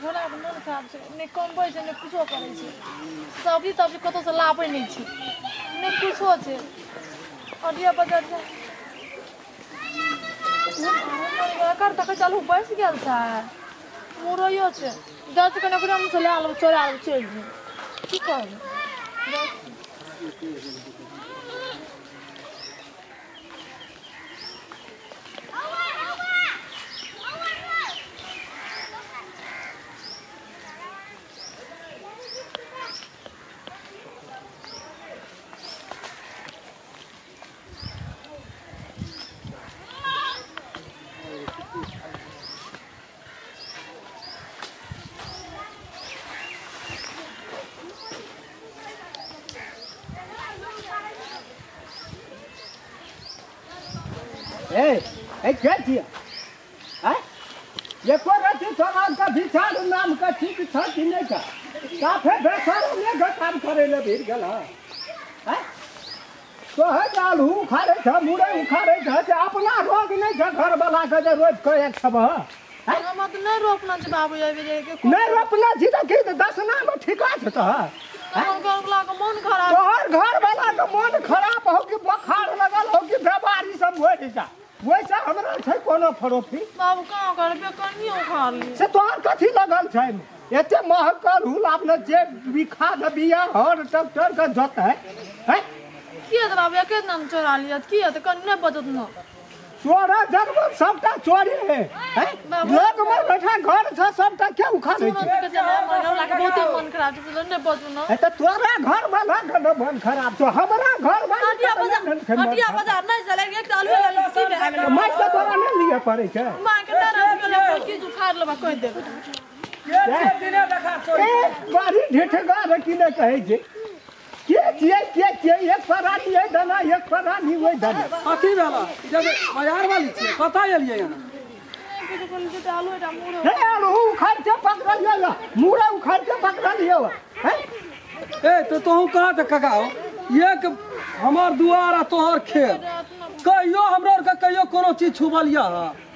घोड़ा के मन खराब छै ने कमबै छै ने कुछो करै छै सब्जी तब्जी कतौ से लाबै नहीं छै ने कुछो छै अडिया बाजार जा कर तक चलू बैस गेल छै मुरैयो छै दस के नकरा में से ले आलो चोरा आलो चल जी की करब क्या किया ये को रति समाज का विचार नाम का ठीक था कि नहीं का काफे बेसर ने काम करे ले भीड़ गेल है तो है जाल उखाड़े छ मुड़े उखाड़े छ अपना रोग नहीं छ घर वाला के जे रोज को एक सब हम तो नहीं रोपना छै बाबू आबि रे के नहीं रोपना छी त की 10 ना में ठिका छ त घर वाला का मन खराब तोहर घर वाला का मन खराब हो कि बुखार लगल हो कि बीमारी सब हो जा वैसा हमरा छै कोनो फरोफी बाबू कहां करबे कनियो उखाड़ ली से तोहर कथी लगल छै एते महकल हुल आपने जे बिखा द बिया हर ट्रैक्टर का जोत है हैं की है बाबू के नाम चोरा लिया की है त कन्ने बजत न चोरा जन्म सबटा चोरी है हैं लोग में बैठा घर छ सबटा के उखाड़े छै बहुते मन खराब छै ने बजू न ए त तोरा घर वाला के न मन खराब छ हमरा घर वाला हटिया बाजार नहीं चले एक आलू ले ली की भे गेल मैं त तोरा नहीं लिए पड़े छै मां के डर के की उखाड़ लेबा कहि दे ये दिने देखा चोरी बारी ढिठगा रे की ने कहै छै के एक परानी है दाना एक परानी वही दाना कथी वाला जब बाजार वाली छे कता एलिए यहाँ आलू उखाड़ के पकड़ लिया मुड़ा उखाड़ के पकड़ लिया हैं ए तो तोहू कहा त काका हो एक हमार दुआर आ तोहर खेत कहियो हमरो के कहियो कोनो चीज छुबलिया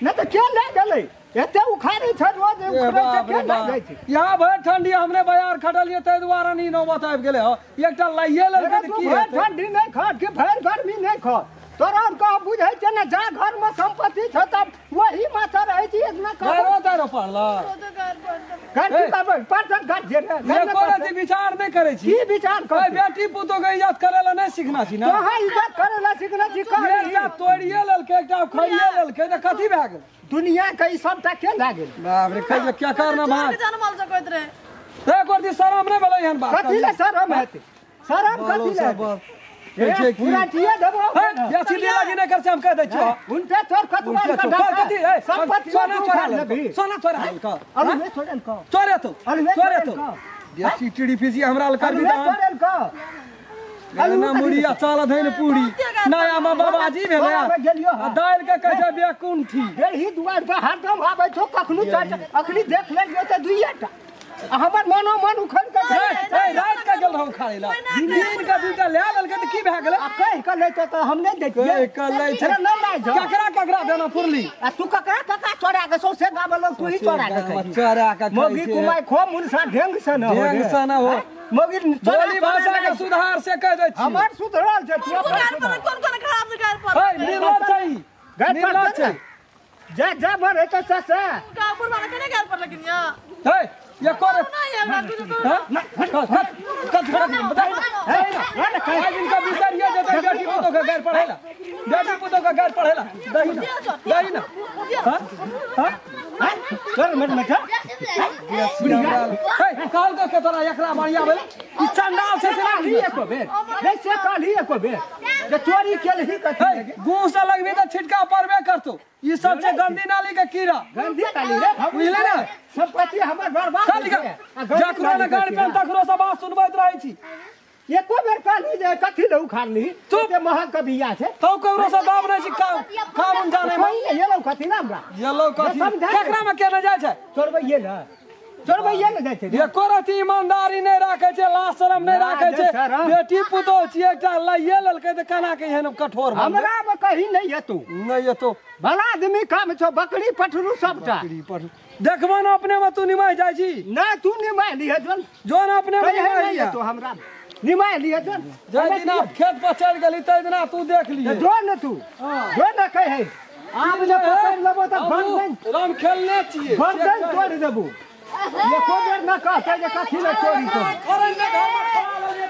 न त के ले गेलै एते उखाड़े छ रोज उखाड़े छ के ले जाइ छै यहाँ भर ठंडी हमने बाजार खटलिए तै दुआरा नहीं नौबत आबि गेले ह एकटा लाइए ललके त की भर हेतै ठंडी नहीं खा के भर गर्मी नहीं खा तोरा का बुझै छै न जा घर में संपत्ति छ तब वही माथा रहै छै एक ना दारो दारो पड़ला घर की बाबू परसत घर जे ये कोनो चीज विचार नहीं करे छी की विचार कर बेटी पुतो के इज्जत करेला नहीं सीखना छी ना तोहा इज्जत करेला सीखना छी कह एकटा तोड़िए ललके एकटा खाइए ललके त कथी भए गेल दुनिया के ई सबटा के लागल बाप रे कहियो क्या करना भाई जनमल से कहत रे एक बार शरम नहीं भेलै हन बात कथी ले शरम हेतै शरम कथी ले पूरा जिए देबो या सीधे लगी नहीं कर से हम कह दै छियो उनते तोर कतवा का कथी ए संपत्ति सोना चोरा ले सोना चोरा ले का अरे वे छोड़न का चोरे तो चोरे तो देसी टीडी फिसी हमरा कर दी दान छोड़न का ना मुड़िया चाल धैन पूरी नया मां बाबाजी भेलै दाल के कह जे बेकुंठी ही दुआर पर हरदम आबै छो कखनु चढ़ अखनी देख ले त दुइएटा हमर मनो मन उखड़ के रात का गेल रहौ खाइ ला दिन का दूटा ले ललके त की भए गेलै आ कह के ले त हम नहीं देखिए कह ले छै न लै जा ककरा देना पुरली आ तू ककरा चोरा के सौसे गाबल तू ही चोरा के चोरा के मोगी कुमाई खो मुनसा ढेंग से न हो ढेंग से न हो मोगी बोली भाषा के सुधार से कह दै छी हमर सुधरल छै तू कोन खराब से गार पर नीला छै नीला छै जा भर है त से कापुर वाला केने गार पर लेकिन या हे ये कोन नहीं है कुछ कथ बता आज इनका विचार ये जे बेटी पुतो के घर पढ़ेला बेटी पुतो के घर पढ़ेला दही ना हां कर मत मत हे काल के तोरा एकरा बढ़िया भेल ई चंडाल से ना ही एको बेर जैसे काल ही एको बेर जे चोरी केलही कथी गू से लगबी त छिटका पड़बे करतो ई सबसे गंदी नाली के कीड़ा गंदी नाली रे बुझले ना संपत्ति हमर बर्बाद जकरो ने गाड़ी पे तकरो सब बात सुनबैत रहै छी एको बेर काली जे कथी ले उखाड़ली तो महक के बिया छै तो ककरो से दाब नहीं छी कानून जाने में ये लो कथी ना हमरा ये लो कथी केकरा में केना जाय छै चोरबैये न जाय छै एको रति ईमानदारी नहीं राखे छै लाज शरम नहीं राखे छै बेटी पुतो छी एकटा लाइए ललकै त केना के एहन कठोर हमरा में कहीं नहीं हेतौ नहीं हेतौ भला आदमी काम छौ बकरी पठरू सबटा देखबो ना अपने में तू निमाह जाय छी ना तू निमाह लिहे जोन जोन अपने में निमाह नहीं लिया तो हमरा निमाह लिहे जोन जय दिना खेत पर चढ़ गेली तै दिना तू देख लिए जो न तू जो न कहे आप जे पकड़ लेबो त बंदन राम खेलने छिए बंदन तोड़ देबो ये को बेर न कहते जे कथि ले चोरी करू खरन के घर में खड़ा लगे